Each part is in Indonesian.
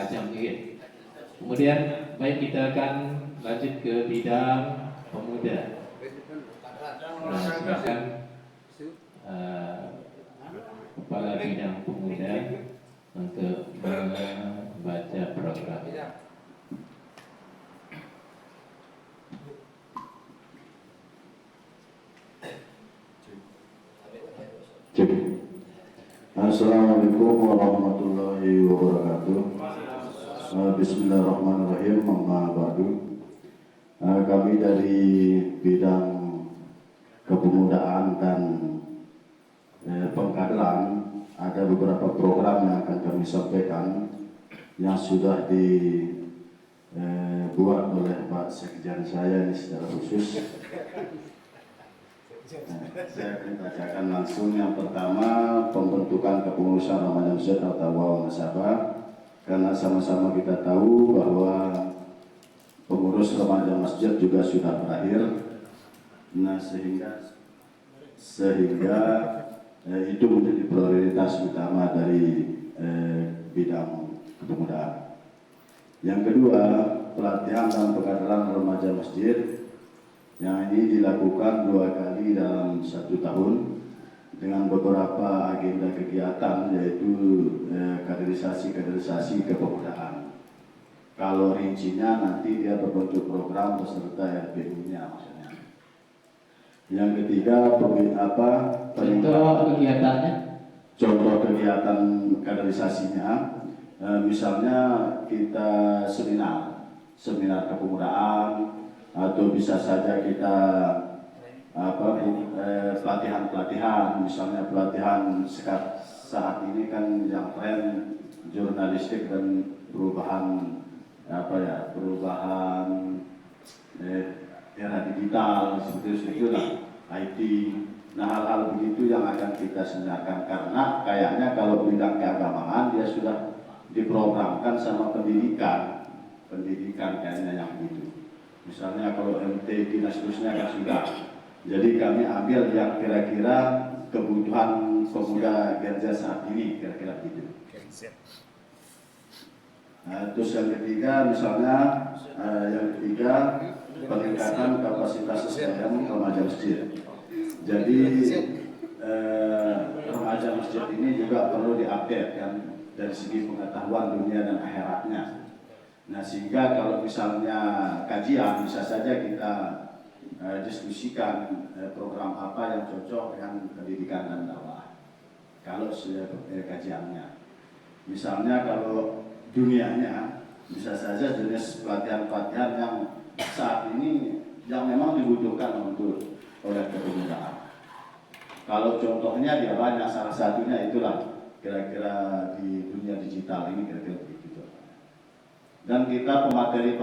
Jamhid. Kemudian baik kita akan lanjut ke bidang pemuda. Nah, silakan kepala bidang pemuda untuk membaca program. Assalamualaikum warahmatullahi wabarakatuh. Bismillahirrahmanirrahim. Amma ba'du. Kami dari bidang kepemudaan dan pengkaderan ada beberapa program yang akan kami sampaikan yang sudah dibuat oleh Pak Sekjen saya ini secara khusus. Saya akan bacakan langsung. Yang pertama, pembentukan kepengurusan Remaja Masjid atau Nasabah. Karena sama-sama kita tahu bahwa pengurus Remaja Masjid juga sudah berakhir. Nah, sehingga itu menjadi prioritas utama dari bidang kepemudaan. Yang kedua, pelatihan dan pengkaderan remaja masjid yang ini dilakukan 2 kali dalam 1 tahun dengan beberapa agenda kegiatan, yaitu kaderisasi kepemudaan. Kalau rincinya nanti dia berbentuk program beserta RPU-nya maksudnya. Yang ketiga, kegiatannya? Contoh kegiatan kaderisasinya, misalnya kita seminar kepemudaan, atau bisa saja kita pelatihan, misalnya pelatihan saat ini kan yang tren jurnalistik dan perubahan era digital seperti itulah, IT. Nah, hal-hal begitu yang akan kita seminarkan, karena kayaknya kalau bidang keagamaan dia sudah diprogramkan sama pendidikan kayaknya yang begitu. Misalnya kalau MT dan seterusnya kan sudah. Jadi kami ambil yang kira-kira kebutuhan pemuda Gerja saat ini, kira-kira begitu. Nah, terus yang ketiga, peningkatan kapasitas SDM remaja masjid. Jadi remaja masjid ini juga perlu diupdate kan dari segi pengetahuan dunia dan akhiratnya. Nah, sehingga kalau misalnya kajian, bisa saja kita diskusikan program apa yang cocok dengan pendidikan dan dakwah. Kalau kajiannya, misalnya kalau dunianya, bisa saja jenis pelatihan-pelatihan yang saat ini yang memang dibutuhkan oleh kepemudaan. Kalau contohnya dia banyak, salah satunya itulah kira-kira di dunia digital ini kira-kira begitu. Dan kita pemateri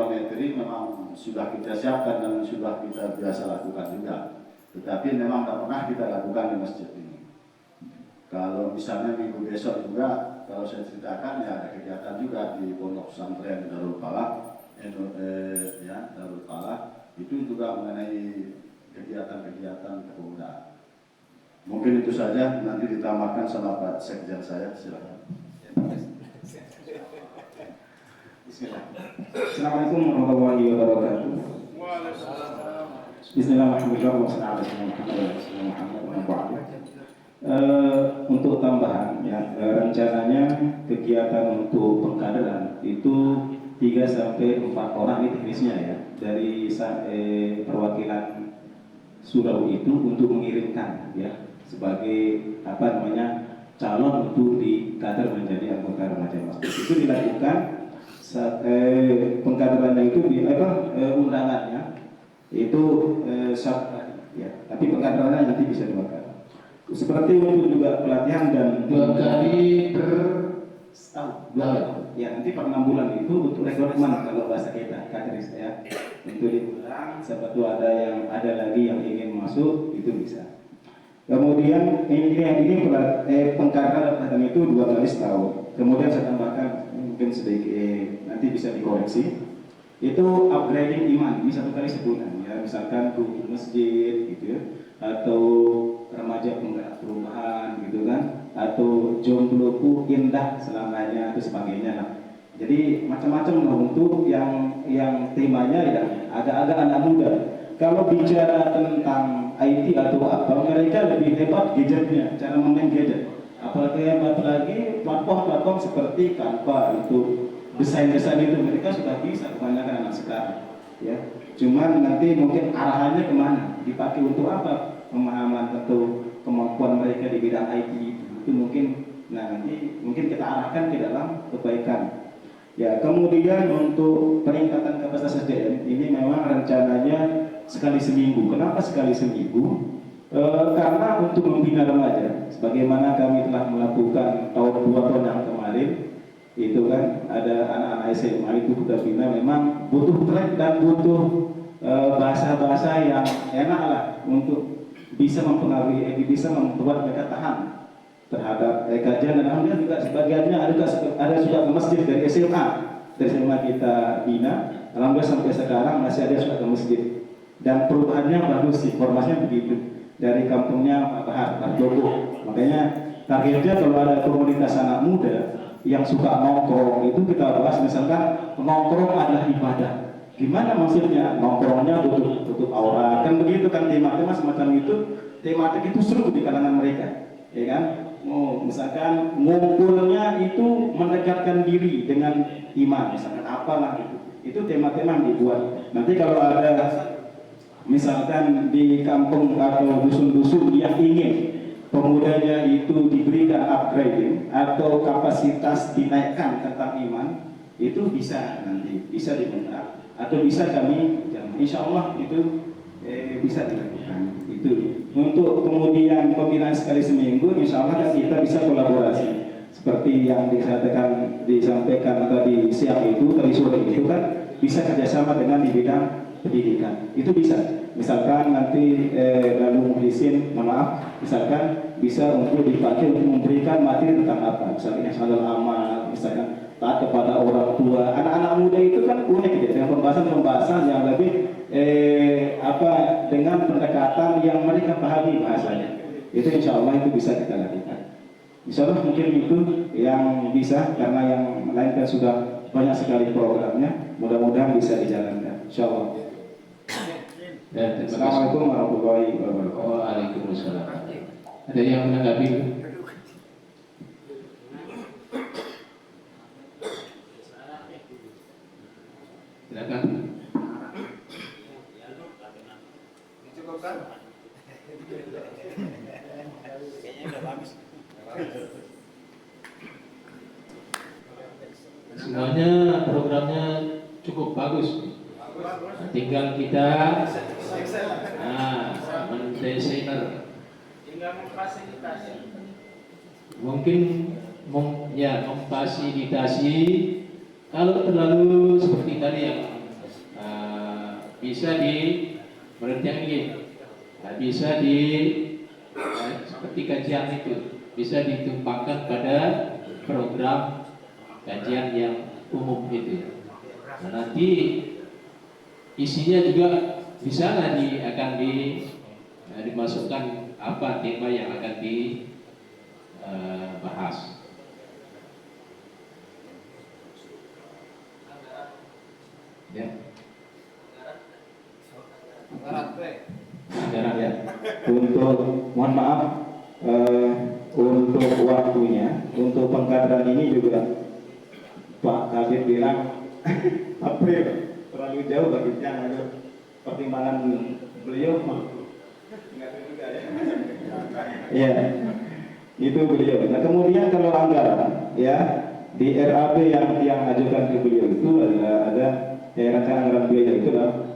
memang sudah kita siapkan dan sudah kita biasa lakukan juga. Tetapi memang tidak pernah kita lakukan di masjid ini. Kalau misalnya minggu besok juga, kalau saya ceritakan ya ada kegiatan juga di Pondok Pesantren Darul Falah, Darul Falah, itu juga mengenai kegiatan-kegiatan kepemudaan. Mungkin itu saja, nanti ditambahkan sama Pak Sekjen saya, silakan. Assalamualaikum warahmatullahi wabarakatuh. Bismillahirrahmanirrahim. Untuk tambahan ya, rencananya kegiatan untuk pengkaderan itu 3 sampai 4 orang ini teknisnya ya, dari perwakilan surau itu untuk mengirimkan ya sebagai calon untuk dikader menjadi anggota remaja masjid. Itu dilakukan pengkaderannya itu undangannya itu ya, tapi pengkaderannya nanti bisa 2 kali. Seperti untuk juga pelatihan dan 2 kali per setahun. Ya, nanti per 6 bulan itu untuk rekrutmen kalau bahasa kita kaderis ya. Untuk diulang, siapa tahu ada lagi yang ingin masuk itu bisa. Kemudian ini pengkaderan itu 2 kali setahun. Kemudian saya tambahkan mungkin sedikit nanti bisa dikoreksi. Itu upgrading iman, ini 1 kali sebulan ya, misalkan ke masjid gitu ya, atau remaja penggerak perubahan gitu kan, atau jombloku indah selamanya atau sebagainya lah. Jadi macam-macam lah untuk yang temanya ya agak-agak anak muda. Kalau bicara tentang IT atau apa, mereka lebih hebat gadgetnya, cara memain gadget. Apalagi platform-platform seperti Canva itu desain-desain itu mereka sudah bisa kebanyakan anak sekarang. Ya, cuman nanti mungkin arahannya kemana, dipakai untuk apa, pemahaman atau kemampuan mereka di bidang IT itu mungkin. Nah nanti mungkin kita arahkan ke dalam kebaikan. Ya, kemudian untuk peningkatan kapasitas SDM ini memang rencananya sekali seminggu. Kenapa sekali seminggu? Karena untuk membina remaja, sebagaimana kami telah melakukan tahun 2 tahun yang kemarin, itu kan ada anak-anak SMA itu kita bina, memang butuh track dan butuh bahasa-bahasa yang enak lah untuk bisa mempengaruhi, bisa membuat mereka tahan terhadap kajian. Dan alhamdulillah juga sebagiannya ada juga ke masjid dari SMA kita bina, alhamdulillah sampai sekarang masih ada sudah ke masjid dan perubahannya bagus sih, formasinya begitu dari kampungnya Pak Bahar, Pak Joko. Makanya targetnya kalau ada komunitas anak muda yang suka nongkrong itu kita bahas, misalkan nongkrong adalah ibadah. Gimana maksudnya? Nongkrongnya tutup aura, kan begitu kan, tema-tema semacam itu, tematik itu seru di kalangan mereka, ya kan? Misalkan ngumpulnya itu mendekatkan diri dengan iman, misalkan apalah itu tema-tema yang dibuat. Nanti kalau ada misalkan di kampung atau dusun-dusun yang ingin pemudanya itu diberikan upgrading atau kapasitas dinaikkan tentang iman, itu bisa nanti bisa dibentak atau bisa kami, insya Allah itu bisa dilakukan. Itu untuk kemudian pembinaan sekali seminggu, insya Allah kan kita bisa kolaborasi seperti yang disampaikan tadi siang itu, tadi sore itu kan bisa kerjasama dengan di bidang pendidikan. Itu bisa, misalkan nanti lalu muhlisin, maaf, misalkan bisa untuk dipakai untuk memberikan materi tentang apa, misalnya halal amal, misalkan taat kepada orang tua. Anak-anak muda itu kan unik ya, dengan pembahasan yang lebih dengan pendekatan yang mereka pahami bahasanya. Itu insya Allah itu bisa kita lakukan. Insya Allah mungkin itu yang bisa, karena yang lain kan sudah banyak sekali programnya, mudah-mudahan bisa dijalankan. Insya Allah. Assalamualaikum warahmatullahi wabarakatuh. Waalaikumsalam. Ada yang menanggapi? Silakan. Dicukupkan? Kayaknya udah habis. Semuanya programnya cukup bagus. Tinggal kita mendesainer, Tinggal memfasilitasi. mungkin memfasilitasi. Kalau terlalu seperti tadi yang bisa di bisa di seperti kajian itu bisa ditumpangkan pada program kajian yang umum itu. Nah, nanti isinya juga bisa akan dimasukkan apa tema yang akan dibahas. Ya. Anggaran ya. Untuk mohon maaf untuk waktunya, untuk pengkaderan ini juga Pak Kabir bilang April terlalu jauh bagi jangan, pertimbangan beliau enggak juga ya. Iya, itu beliau. Nah kemudian kalau anggaran ya di RAB yang ajukan ke beliau itu ada rencana anggaran biaya itu lah.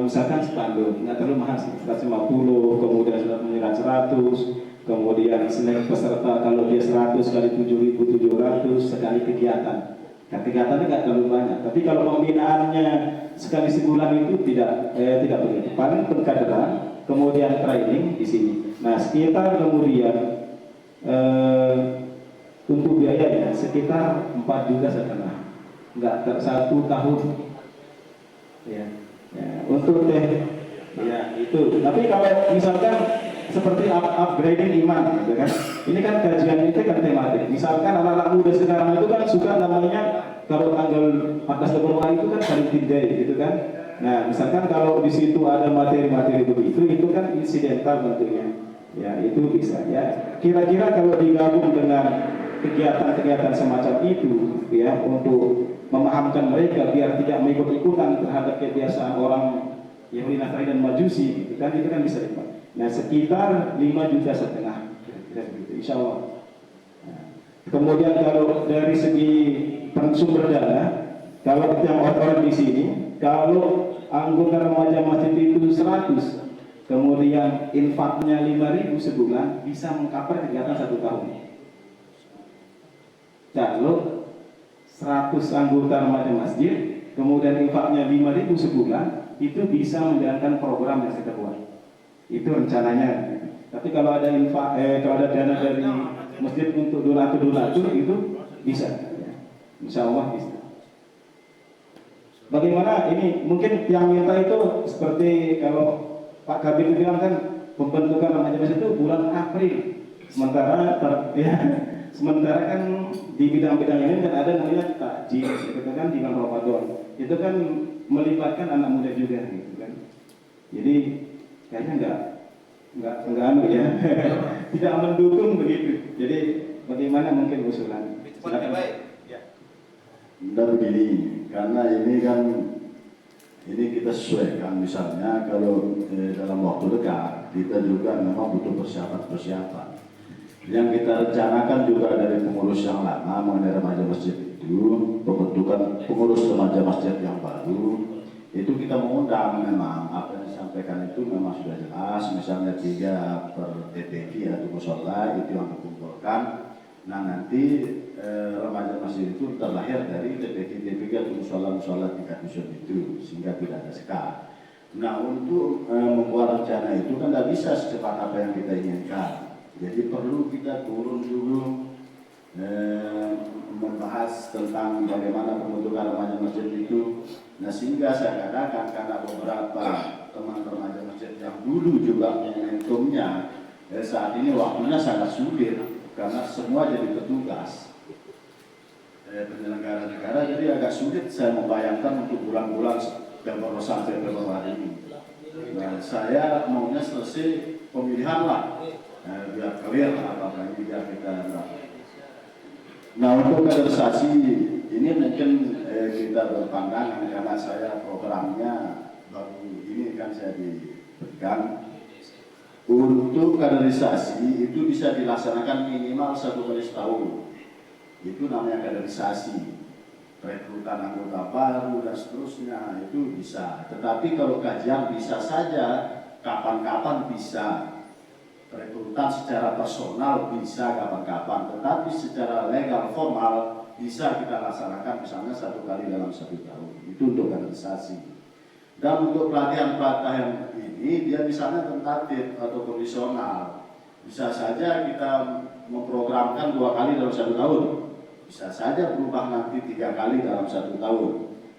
Misalkan spanduk nggak terlalu mahal sih, 150, kemudian sudah menyerah 100, kemudian snack peserta kalau dia 100 kali 7.700 sekali kegiatan. Nah, kegiatannya nggak terlalu banyak, tapi kalau pembinaannya sekali sebulan itu tidak begitu. Paling pengkaderan, kemudian training di sini. Nah, sekitar kemudian untuk biayanya sekitar 4,5 juta, nggak 1 tahun. Ya, untuk ya itu. Tapi kalau misalkan seperti upgrading iman gitu kan. Ini kan kajian itu kan tematik. Misalkan anak-anak muda sekarang itu kan suka namanya kalau tanggal 14 Februari itu kan Valentine Day gitu kan. Nah, misalkan kalau di situ ada materi-materi begitu, itu kan insidental tentunya. Ya, itu bisa ya. Kira-kira kalau digabung dengan kegiatan-kegiatan semacam itu, ya, untuk memahamkan mereka biar tidak mengikut-ikutan terhadap kebiasaan orang Yahudi Nasrani dan Majusi, gitu kan, itu kan bisa dipakai. Nah, sekitar 5,5 juta, kira-kira begitu, insya Allah. Nah, kemudian kalau dari segi sumber dana, kalau yang orang di sini, kalau anggota remaja masjid itu 100, kemudian infaknya 5.000 sebulan, bisa mengcover kegiatan 1 tahun. Kalau 100 anggota remaja masjid, kemudian infaknya 5.000 sebulan, itu bisa menjalankan program yang kita buat. Itu rencananya. Tapi kalau ada kalau ada dana dari masjid untuk donatur itu bisa. Ya. Insya Allah bisa. Bagaimana ini? Mungkin yang minta itu seperti kalau Pak Kabir bilang kan pembentukan remaja masjid itu bulan April. Sementara kan di bidang-bidang ini kan ada namanya takjil, itu kan di bulan Ramadan. Itu kan melibatkan anak muda juga gitu kan. Jadi kayaknya enggak anu ya. Tidak mendukung begitu. Jadi bagaimana mungkin usulan? Silakan. Udah begini, karena ini kan kita sesuaikan, misalnya kalau dalam waktu dekat kita juga memang butuh persiapan. Yang kita rencanakan juga dari pengurus yang lama mengenai remaja masjid itu, pembentukan pengurus remaja masjid yang baru, itu kita mengundang memang apa yang disampaikan itu memang sudah jelas, misalnya 3 per TPQ atau musola itu yang dikumpulkan. Nah nanti remaja masjid itu terlahir dari TPQ atau musola tingkat dusun itu, sehingga tidak ada sekat. Nah untuk membuat rencana itu kan tidak bisa secepat apa yang kita inginkan. Jadi perlu kita turun dulu membahas tentang bagaimana pembentukan remaja masjid itu. Nah sehingga saya katakan karena beberapa teman remaja masjid yang dulu juga momentumnya saat ini waktunya sangat sulit karena semua jadi petugas penyelenggara negara, jadi agak sulit saya membayangkan untuk bulan-bulan sampai Februari ini. Nah saya maunya selesai pemilihan lah. Biar clear apa yang biar kita lakukan. Nah untuk kaderisasi ini mungkin kita berpandangan karena saya programnya baru ini kan saya diberikan. Untuk kaderisasi itu bisa dilaksanakan minimal 1 kali setahun. Itu namanya kaderisasi. Rekrutan anggota baru dan seterusnya itu bisa. Tetapi kalau kajian bisa saja kapan-kapan bisa. Rekrutan secara personal bisa kapan-kapan, tetapi secara legal formal bisa kita laksanakan misalnya 1 kali dalam 1 tahun. Itu untuk kaderisasi. Dan untuk pelatihan ini dia misalnya tentatif atau kondisional. Bisa saja kita memprogramkan 2 kali dalam 1 tahun. Bisa saja berubah nanti 3 kali dalam 1 tahun.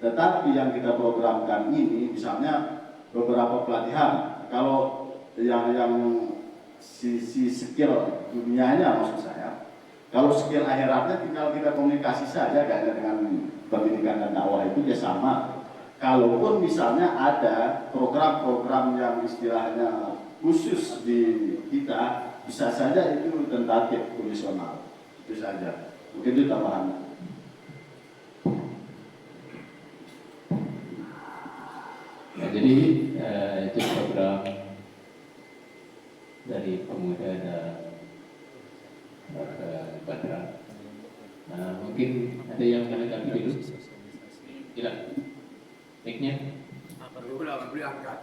Tetapi yang kita programkan ini misalnya beberapa pelatihan. Kalau yang sisi skill dunianya maksud saya, kalau skill akhiratnya tinggal kita komunikasi saja kayaknya dengan pendidikan dan dakwah itu ya sama. Kalaupun misalnya ada program-program yang istilahnya khusus di kita, bisa saja itu tentatif kondisional, itu saja. Mungkin itu tambahan. Nah, jadi itu program dari pemuda dan Badra. Mungkin ada yang menanggapi dulu. Gila, mic-nya. Boleh angkat.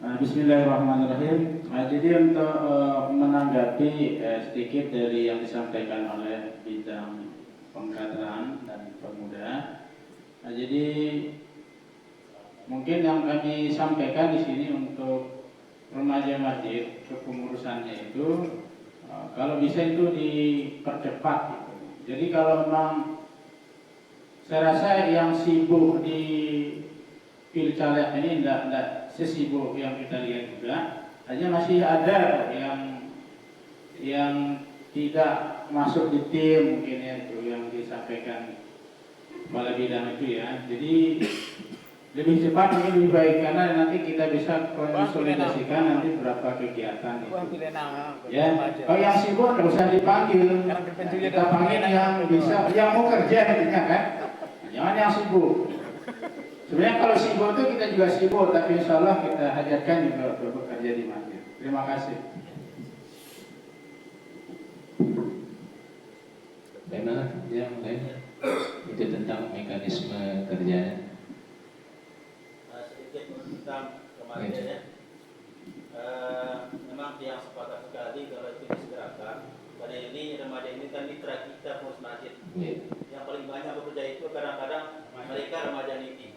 Bismillahirrahmanirrahim. Jadi untuk menanggapi sedikit dari yang disampaikan oleh bidang pengkaderan dan pemuda. Jadi mungkin yang kami sampaikan di sini untuk remaja masjid kepengurusannya itu kalau bisa itu dipercepat gitu. Jadi kalau memang saya rasa yang sibuk di pilcaleg ini tidak sesibuk yang kita lihat juga. Hanya masih ada yang tidak masuk di tim mungkin ya, itu yang disampaikan kepala bidang itu ya. Jadi lebih cepat mungkin lebih baik karena nanti kita bisa konsolidasikan nanti berapa kegiatan itu. Ya, kalau yang sibuk nggak usah dipanggil. Kita panggil yang bisa, yang mau kerja intinya kan. Jangan yang sibuk. Sebenarnya kalau sibuk itu kita juga sibuk, tapi insya Allah kita hajatkan juga untuk bekerja di masjid. Terima kasih. Bagaimana yang lain? Itu tentang mekanisme kerjanya. Sedikit tentang kemarin ya. Memang yang sepakat sekali kalau itu disegerakan. Karena ini remaja ini kan mitra kita pengurus masjid. Yang paling banyak bekerja itu kadang-kadang mereka remaja niti.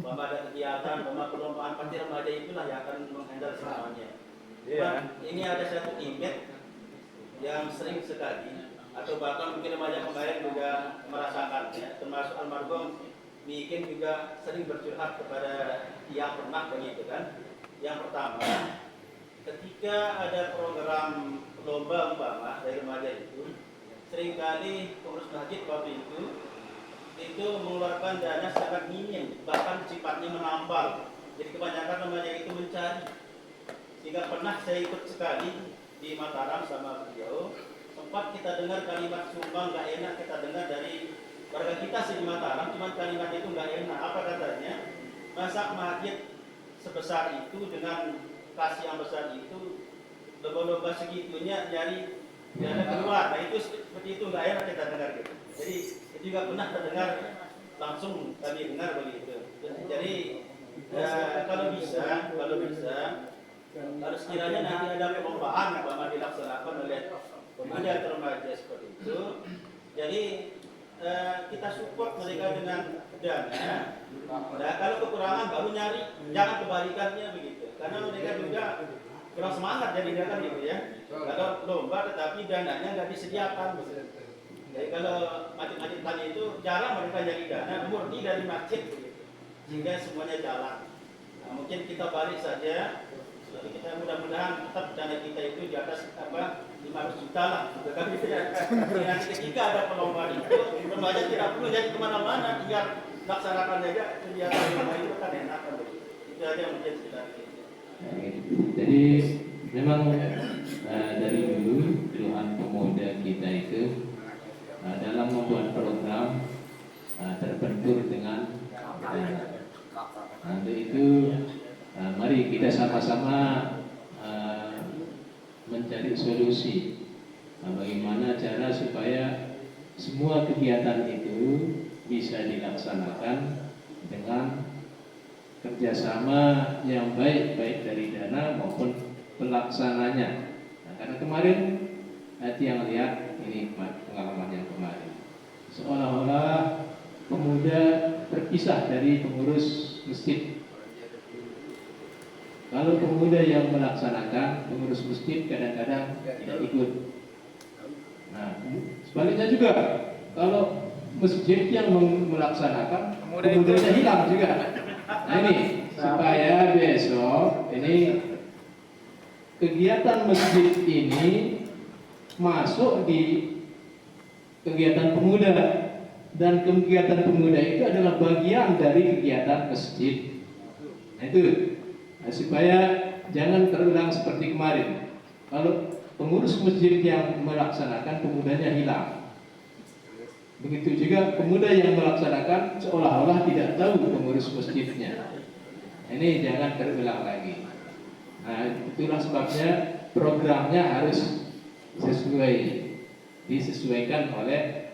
Bahwa ada kegiatan, bahwa perlombaan pasti remaja itulah yang akan menghandle semuanya. Ini ada satu image yang sering sekali atau bahkan mungkin remaja kemarin juga merasakan ya, termasuk almarhum bikin juga sering bercurhat kepada yang pernah begitu kan. Yang pertama, ketika ada program lomba umpama dari remaja itu, seringkali pengurus masjid waktu itu mengeluarkan dana sangat minim, bahkan sifatnya menambal. Jadi kebanyakan remaja itu mencari. Sehingga pernah saya ikut sekali di Mataram sama beliau, sempat kita dengar kalimat sumbang nggak enak kita dengar dari warga kita sih di Mataram, cuman kalimat itu nggak enak. Apa katanya? Masa masjid sebesar itu dengan kasih yang besar itu lomba-lomba segitunya nyari dana keluar. Nah itu seperti itu nggak enak kita dengar gitu. Jadi itu juga pernah terdengar langsung kami dengar begitu. Jadi kalau bisa kalau sekiranya nanti ada perlombaan yang dilaksanakan oleh pemuda atau remaja seperti itu, jadi kita support mereka dengan dana. Nah, kalau kekurangan baru nyari, jangan kebalikannya begitu. Karena mereka juga kurang semangat jadinya kan gitu ya. Kalau lomba tetapi dananya nggak disediakan. Jadi kalau masjid-masjid tadi itu jarang mereka jadi dana murni dari masjid begitu. Sehingga semuanya jalan. Nah, mungkin kita balik saja. Jadi kita mudah-mudahan tetap dana kita itu di atas 500 juta lah. Tapi nanti ketika ada perlombaan itu, remaja tidak perlu jadi kemana-mana, biar laksanakan aja kegiatan lomba itu kan enak. Itu aja mungkin sekitar itu. Jadi memang dari dulu keluhan pemuda kita itu dalam membuat program terbentur dengan untuk itu mari kita sama-sama mencari solusi bagaimana cara supaya semua kegiatan itu bisa dilaksanakan dengan kerjasama yang baik dari dana maupun pelaksananya. Nah, karena kemarin yang lihat ini pengalaman yang kemarin seolah-olah pemuda terpisah dari pengurus masjid. Kalau pemuda yang melaksanakan, pengurus masjid kadang-kadang tidak ikut. Nah, sebaliknya juga, kalau masjid yang melaksanakan, pemudanya hilang juga. Nah ini, supaya besok ini kegiatan masjid ini masuk di kegiatan pemuda. Dan kegiatan pemuda itu adalah bagian dari kegiatan masjid. Nah itu. Nah, supaya jangan terulang seperti kemarin. Kalau pengurus masjid yang melaksanakan, pemudanya hilang. Begitu juga pemuda yang melaksanakan seolah-olah tidak tahu pengurus masjidnya. Ini jangan terulang lagi. Nah, itulah sebabnya programnya harus disesuaikan oleh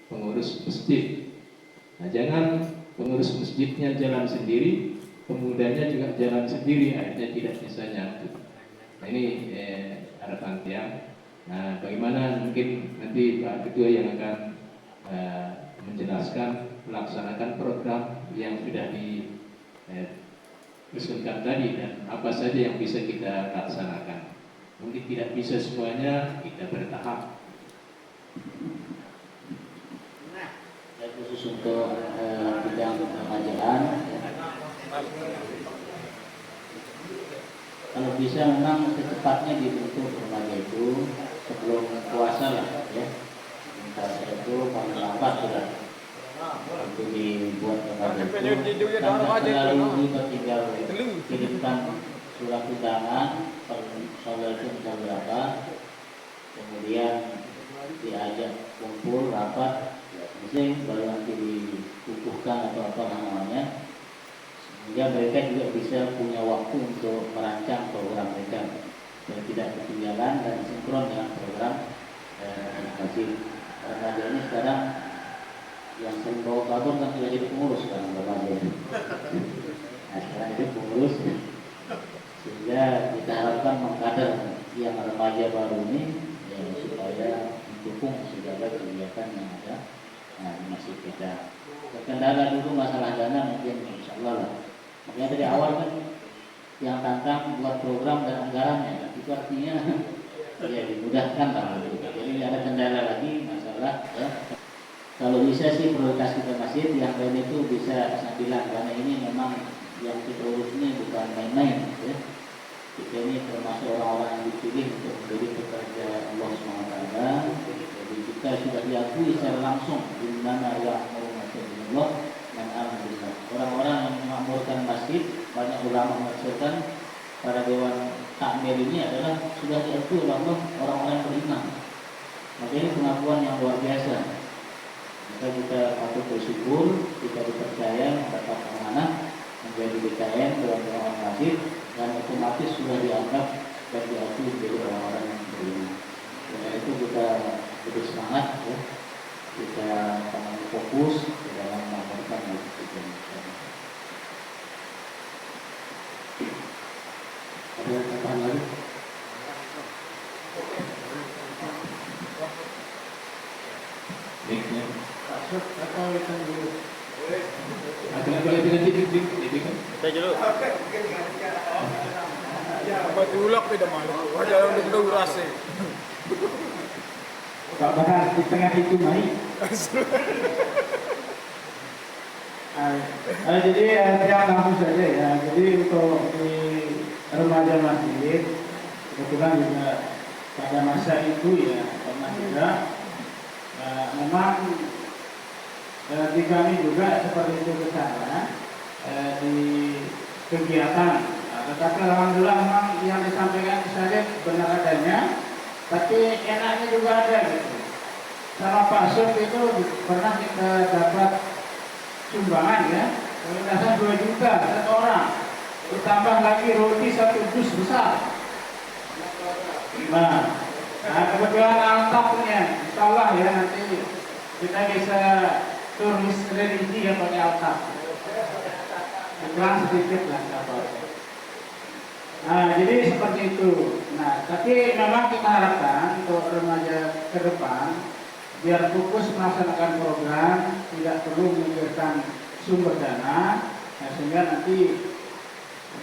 pengurus masjid. Nah, jangan pengurus masjidnya jalan sendiri, pemudanya juga jalan sendiri, akhirnya tidak bisa nyatu. Nah, ini harapan tiang. Nah, bagaimana mungkin nanti Pak Ketua yang akan menjelaskan melaksanakan program yang sudah diusulkan tadi dan apa saja yang bisa kita laksanakan. Mungkin tidak bisa semuanya, kita bertahap. Khusus untuk bidang berjalan. Kalau bisa memang secepatnya dibentuk remaja itu sebelum puasa lah ya. Minta saya itu paling lambat sudah untuk dibuat remaja itu. Dan tak terlalu juga tinggal kirimkan surat undangan soal itu misal berapa, kemudian diajak kumpul rapat, mesti baru nanti dikukuhkan atau apa namanya, sehingga mereka juga bisa punya waktu untuk merancang program mereka dan tidak ketinggalan dan sinkron dengan program edukasi. Remaja ini sekarang yang sering bawa kabur kan sudah jadi pengurus sekarang remaja itu. Nah, sekarang itu pengurus, sehingga kita harapkan mengkader yang remaja baru ini ya, supaya mendukung segala kegiatan yang ada di masjid kita. Terkendala dulu masalah dana mungkin insya Allah lah. Makanya dari awal kan yang tantang buat program dan anggarannya, itu artinya ya dimudahkan lah. Jadi ada kendala lagi masalah ya. Kalau bisa sih prioritas kita masjid, yang lain itu bisa sambilan karena ini memang yang kita urus ini bukan main-main ya. Kita ini termasuk orang-orang yang dipilih untuk menjadi pekerja Allah SWT. Jadi kita sudah diakui secara langsung di mana yang mau masuk Allah dan alhamdulillah. Orang-orang yang memakmurkan masjid, banyak ulama mengatakan para dewan takmir ini adalah sudah diakui oleh Allah orang-orang yang beriman. Maka ini pengakuan yang luar biasa. Maka kita patut bersyukur, kita dipercaya mendapat amanah menjadi BKN dalam orang masjid dan otomatis sudah dianggap dan diakui menjadi orang-orang yang beriman. Karena itu kita lebih semangat ya. Kita sangat fokus dalam melakukan itu. Ada tambahan lagi? Baiknya. Atau kita dulu. Saya dulu. Apa tulak pada malu? Ada orang yang tahu rasa. Pak Bahar di tengah itu naik. Jadi yang langsung saja ya. Jadi untuk di remaja masjid kebetulan juga pada masa itu ya pernah juga memang di kami juga seperti itu ke sana di kegiatan. Tetapi alhamdulillah memang yang disampaikan saja benar adanya, tapi enaknya juga ada gitu. Sama Pak Sob itu pernah kita dapat sumbangan ya, lunasan 2 juta satu orang, ditambah lagi roti 1 dus besar. Nah kebetulan Alkafnya, insya Allah ya nanti kita bisa tulis religi ya pakai Alkaf. Kurang sedikit lah apa. Nah, jadi seperti itu. Nah, tapi memang kita harapkan untuk remaja ke depan biar fokus melaksanakan program, tidak perlu memikirkan sumber dana, sehingga nanti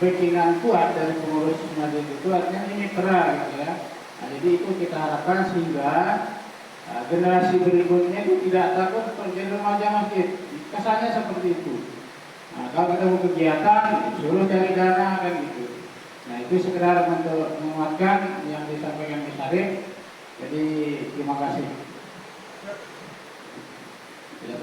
backingan kuat dari pengurus masjid itu artinya ini mitra gitu ya. Nah, jadi itu kita harapkan sehingga generasi berikutnya itu tidak takut untuk jadi remaja masjid. Kesannya seperti itu. Nah, kalau kita mau kegiatan, suruh cari dana kan gitu. Nah, itu sekedar untuk menguatkan yang disampaikan Mas Arif. Jadi terima kasih. Ya,